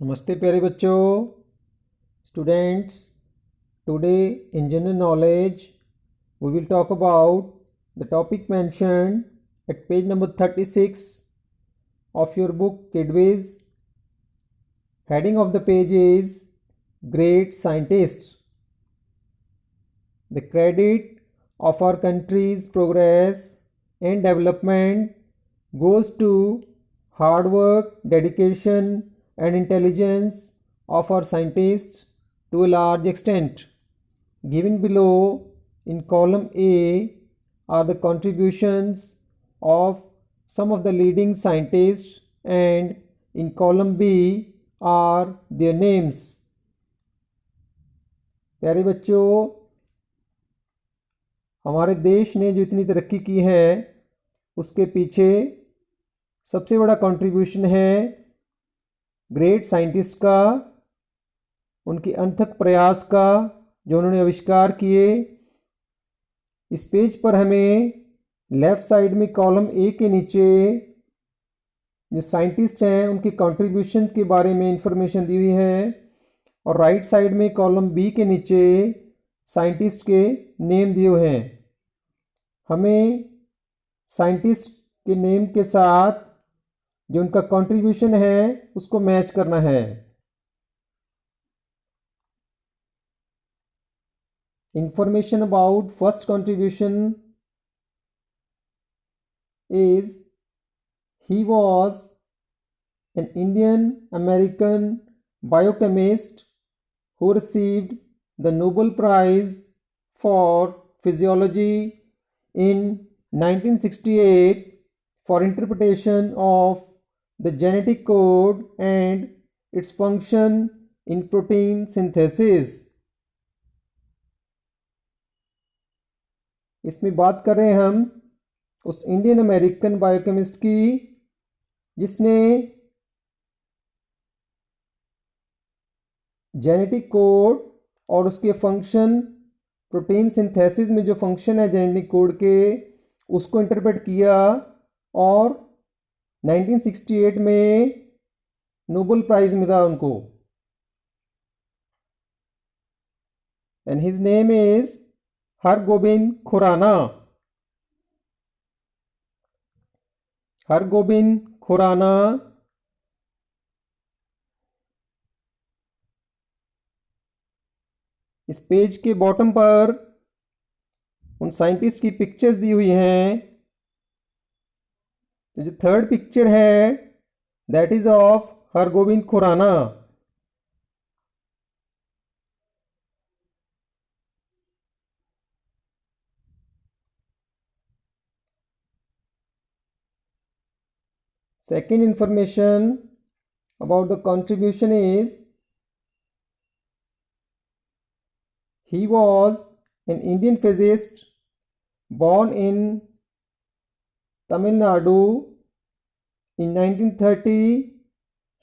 नमस्ते प्यारे बच्चों, students. Today in general knowledge we will talk about the topic mentioned at page number 36 of your book Kidways. Heading of the page is Great Scientists. The credit of our country's progress and development goes to hard work, dedication and intelligence of our scientists to a large extent. Given below in column A are the contributions of some of the leading scientists, and in column B are their names. प्यारे बच्चों, हमारे देश ने जो इतनी तरक्की की है उसके पीछे सबसे बड़ा कंट्रीब्यूशन है ग्रेट साइंटिस्ट का, उनके अनथक प्रयास का जो उन्होंने आविष्कार किए। इस पेज पर हमें लेफ़्ट साइड में कॉलम ए के नीचे जो साइंटिस्ट हैं उनके कंट्रीब्यूशंस के बारे में इंफॉर्मेशन दी हुई है, और राइट साइड में कॉलम बी के नीचे साइंटिस्ट के नेम दिए हुए हैं। हमें साइंटिस्ट के नेम के साथ जो उनका कंट्रीब्यूशन है उसको मैच करना है। Information about first contribution is he was an Indian American biochemist who received the Nobel Prize for Physiology in 1968 for interpretation of the genetic code and its function in protein synthesis. इसमें बात कर रहे हैं हम उस Indian American biochemist की जिसने genetic code और उसके फंक्शन, प्रोटीन सिंथेसिस में जो फंक्शन है जेनेटिक कोड के, उसको इंटरप्रेट किया और 1968 में नोबेल प्राइज मिला उनको। And his name is Hargobind Khurana. Hargobind Khurana इस पेज के बॉटम पर उन साइंटिस्ट की पिक्चर्स दी हुई हैं। तो जो थर्ड पिक्चर है that is of Hargobind Khurana. Second information about the contribution is he was an Indian physicist born in Tamil Nadu in 1930.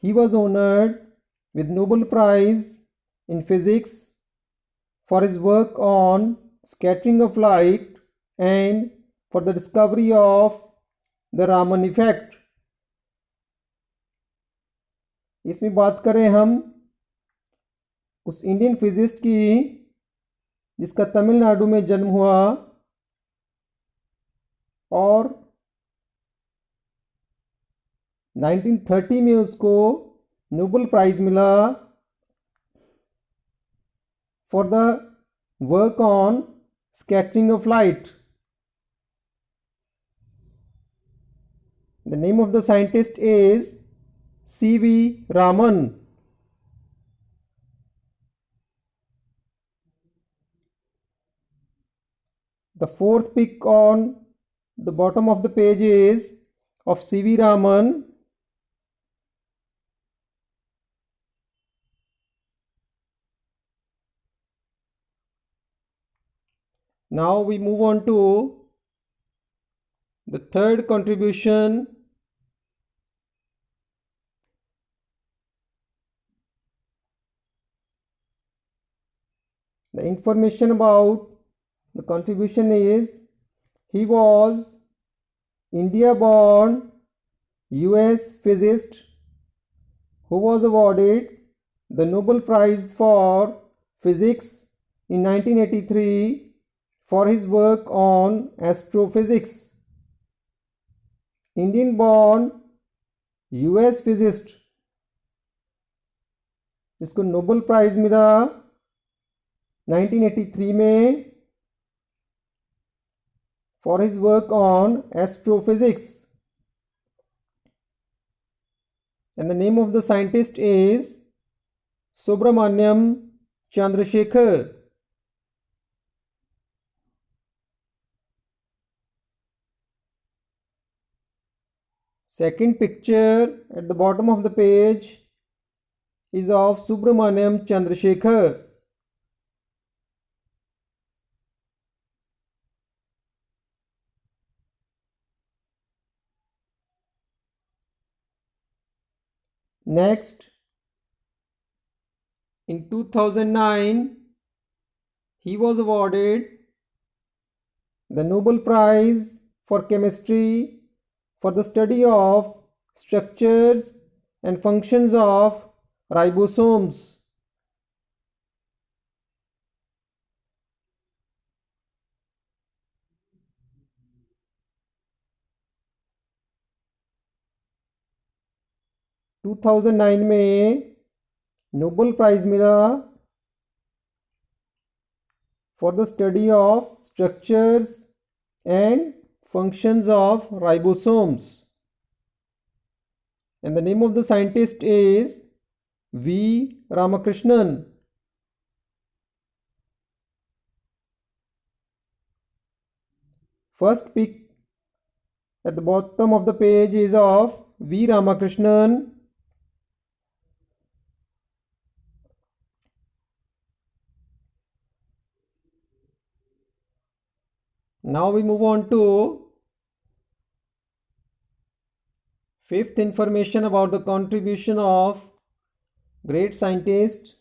He was honored with Nobel Prize in Physics for his work on scattering of light and for the discovery of the Raman effect. इसमें बात करें हम उस Indian physicist की जिसका तमिलनाडु में जन्म हुआ और 1930 में उसको नोबेल प्राइज मिला for the work on scattering of light. The name of the scientist is C.V. Raman. The fourth pic on the bottom of the page is of C.V. Raman. Now we move on to the third contribution. The information about the contribution is he was India born US physicist who was awarded the Nobel Prize for Physics in 1983 for his work on astrophysics. Indian born US physicist जिसको Nobel prize मिला 1983 में for his work on astrophysics. And the name of the scientist is Subramaniam Chandrasekhar. Second picture at the bottom of the page is of Subramaniam Chandrasekhar. Next, in 2009, he was awarded the Nobel Prize for Chemistry for the study of structures and functions of ribosomes. To 2009 में Nobel prize मिला for the study of structures and functions of ribosomes. And the name of the scientist is V. Ramakrishnan. First pic at the bottom of the page is of V. Ramakrishnan. Now we move on to fifth information about the contribution of great scientists.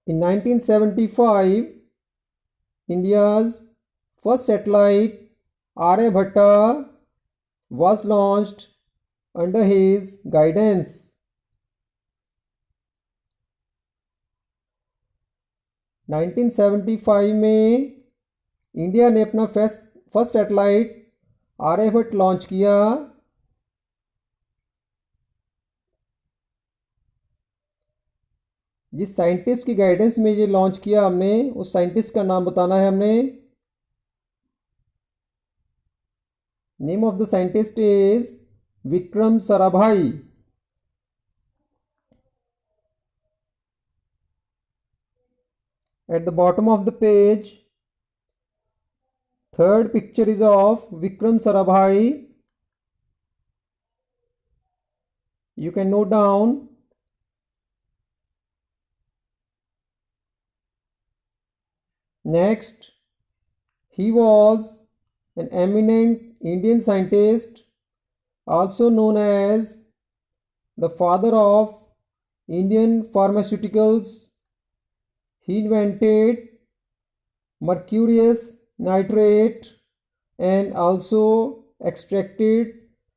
In 1975, India's first satellite Aryabhatta was launched under his guidance. 1975 में India ने अपना first satellite Aryabhata launch किया। जिस scientist की guidance में ये launch किया हमने, उस साइंटिस्ट का नाम बताना है हमने। Name of the scientist is Vikram Sarabhai. At the bottom of the page, third picture is of Vikram Sarabhai. You can note down. Next, he was an eminent Indian scientist, also known as the father of Indian pharmaceuticals. He invented mercurius nitrate and also extracted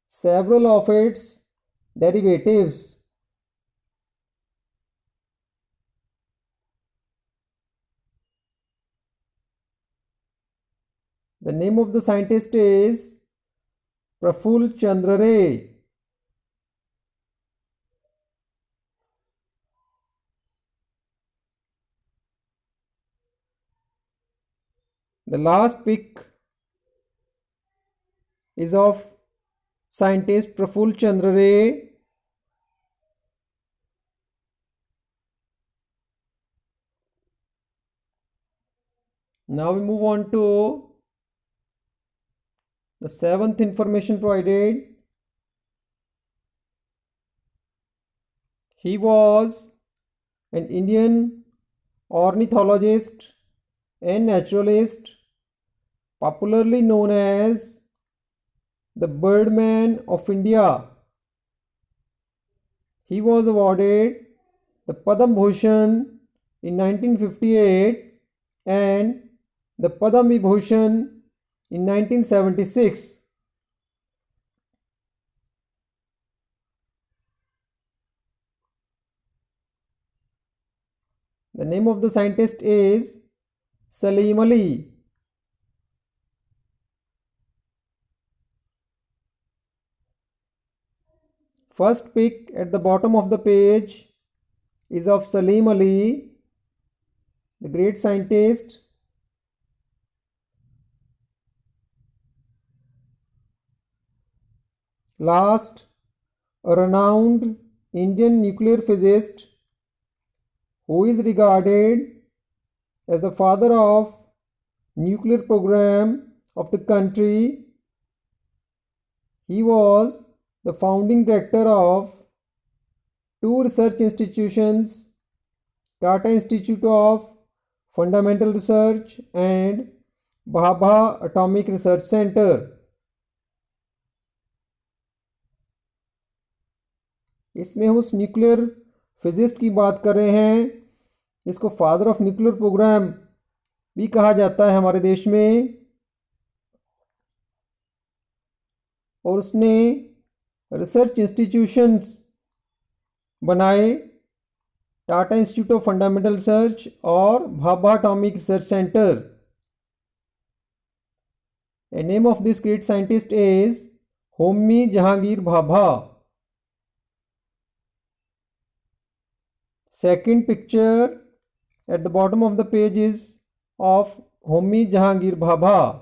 several of its derivatives. The name of the scientist is Praful Chandra Ray. The last pic is of scientist Praful Chandra Ray. Now we move on to the seventh information provided. He was an Indian ornithologist and naturalist, popularly known as the Birdman of India. He was awarded the Padma Bhushan in 1958 and the Padma Vibhushan in 1976. The name of the scientist is Salim Ali. First pic at the bottom of the page is of Salim Ali, the great scientist. Last, a renowned Indian nuclear physicist who is regarded as the father of nuclear program of the country. He was the founding director of two research institutions, Tata Institute of Fundamental Research and Bhabha Atomic Research Center. इसमें हम उस nuclear physicist की बात कर रहे हैं जिसको father of nuclear programme भी कहा जाता है हमारे देश में, और उसने रिसर्च इंस्टीट्यूशंस बनाए, Tata institute of fundamental research और Bhabha atomic research centre. A name of this great scientist is Homi Jahangir Bhabha. Second picture at the bottom of the page is of Homi Jahangir Bhabha.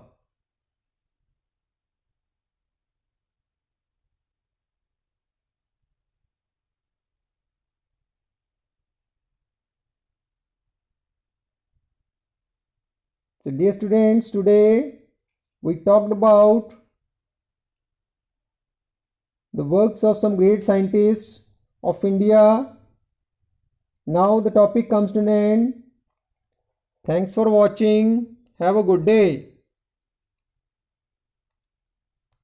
So dear students, today we talked about the works of some great scientists of India. Now the topic comes to an end. Thanks for watching. Have a good day.